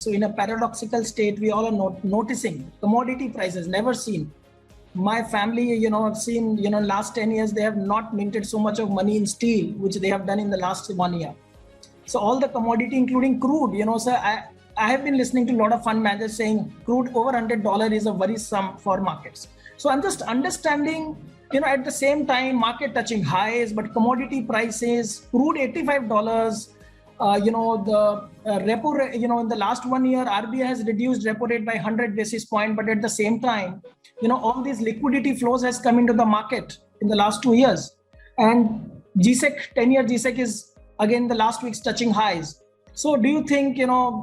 So in a paradoxical state, we all are noticing commodity prices never seen. My family, I've seen, last 10 years, they have not minted so much of money in steel, which they have done in the last 1 year. So all the commodity, including crude, so I have been listening to a lot of fund managers saying crude over $100 is a worrisome for markets. So I'm just understanding, at the same time, market touching highs, but commodity prices, crude $85, the repo rate, in the last 1 year, RBI has reduced repo rate by 100 basis points, but at the same time, all these liquidity flows has come into the market in the last 2 years. And GSEC, 10-year GSEC is again the last week's touching highs. So do you think,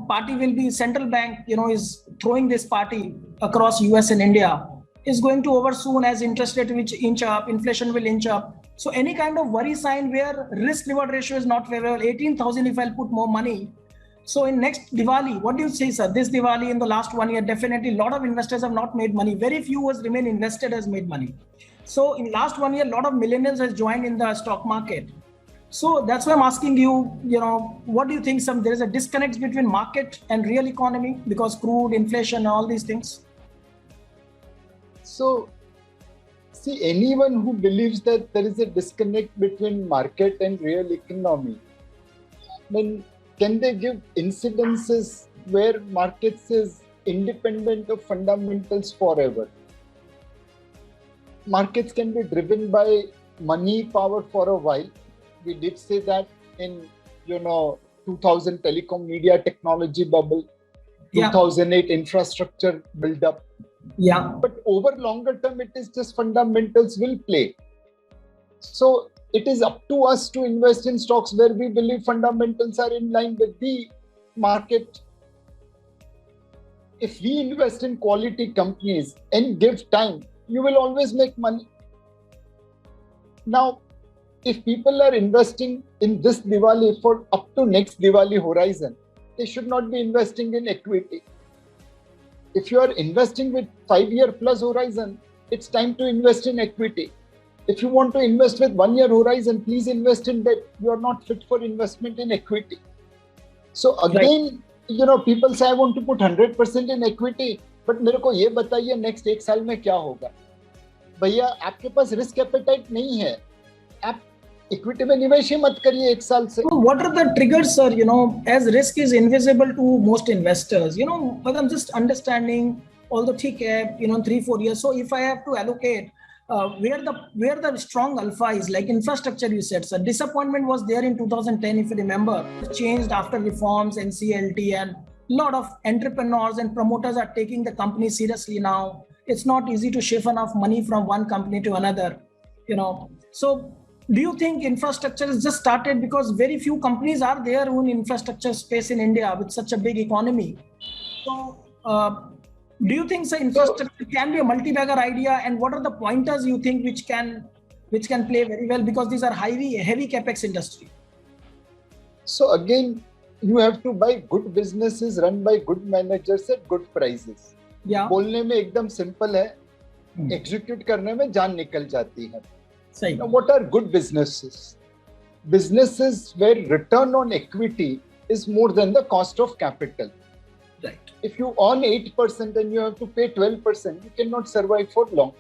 party will be central bank, is throwing this party across US and India is going to over soon as interest rate will inch up, inflation will inch up. So any kind of worry sign where risk reward ratio is not favorable, 18,000 if I'll put more money. So in next Diwali, what do you say, sir? This Diwali in the last 1 year, definitely a lot of investors have not made money. Very few has remained invested has made money. So in last 1 year, a lot of millennials has joined in the stock market. So that's why I'm asking you, what do you think? There is a disconnect between market and real economy because crude, inflation, all these things. So, see, anyone who believes that there is a disconnect between market and real economy, then can they give incidences where markets is independent of fundamentals forever? Markets can be driven by money power for a while. We did say that in 2000 telecom media technology bubble, 2008 infrastructure build up. Yeah. But over longer term, it is just fundamentals will play. So it is up to us to invest in stocks where we believe fundamentals are in line with the market. If we invest in quality companies and give time, you will always make money. Now, if people are investing in this Diwali for up to next Diwali horizon, they should not be investing in equity. If you are investing with 5-year plus horizon, it's time to invest in equity. If you want to invest with 1-year horizon, please invest in debt. You are not fit for investment in equity. So again, people say I want to put 100% in equity, but मेरे को ये बताइए next 1 साल में क्या होगा? भैया आपके पास risk appetite नहीं है, आप equity में निवेश ही मत करिए 1 साल से. What are the triggers, sir? As risk is invisible to most investors, but I'm just understanding, although ठीक है, 3-4 years. So if I have to allocate, where the strong alpha is, like infrastructure, you said, sir. Disappointment was there in 2010, if you remember. It changed after reforms, NCLT, and a lot of entrepreneurs and promoters are taking the company seriously now. It's not easy to shift enough money from one company to another, So do you think infrastructure is just started because very few companies are there in infrastructure space in India with such a big economy? So do you think infrastructure can be a multi-bagger idea, and what are the pointers you think which can play very well, because these are heavy capex industry? So again, you have to buy good businesses run by good managers at good prices. Yeah. बोलने में एकदम simple है, execute करने में जान निकल जाती है. Same. Now, what are good businesses? Businesses where return on equity is more than the cost of capital. Right. If you earn 8% and you have to pay 12%, you cannot survive for long.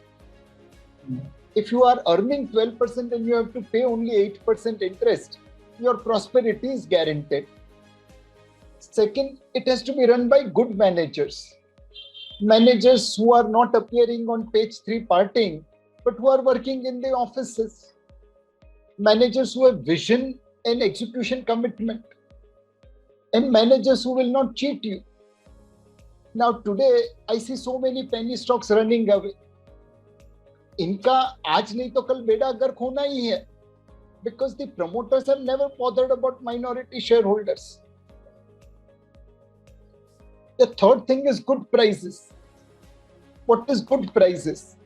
If you are earning 12% and you have to pay only 8% interest, your prosperity is guaranteed. Second, it has to be run by good managers. Managers who are not appearing on page 3 partying, but who are working in the offices. Managers who have vision and execution commitment. And managers who will not cheat you. Now today, I see so many penny stocks running away. इनका आज नहीं तो कल बेड़ा गर्क होना ही है. Because the promoters have never bothered about minority shareholders. The third thing is good prices. What is good prices?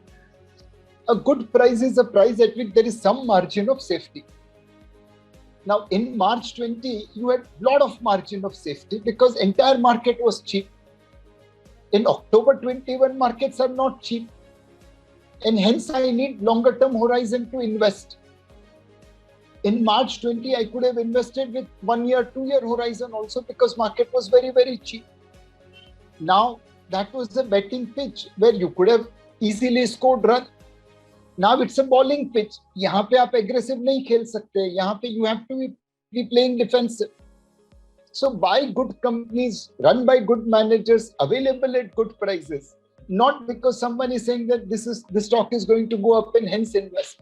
A good price is a price at which there is some margin of safety. Now in March 20, you had a lot of margin of safety because entire market was cheap. In October 21, markets are not cheap. And hence I need longer term horizon to invest. In March 20, I could have invested with 1 year, 2 year horizon also because market was very, very cheap. Now that was a betting pitch where you could have easily scored run. Now it's a bowling pitch. यहाँ पे आप aggressive नहीं खेल सकते. यहाँ पे you have to be playing defensive. So buy good companies, run by good managers, available at good prices. Not because someone is saying that this stock is going to go up and hence invest.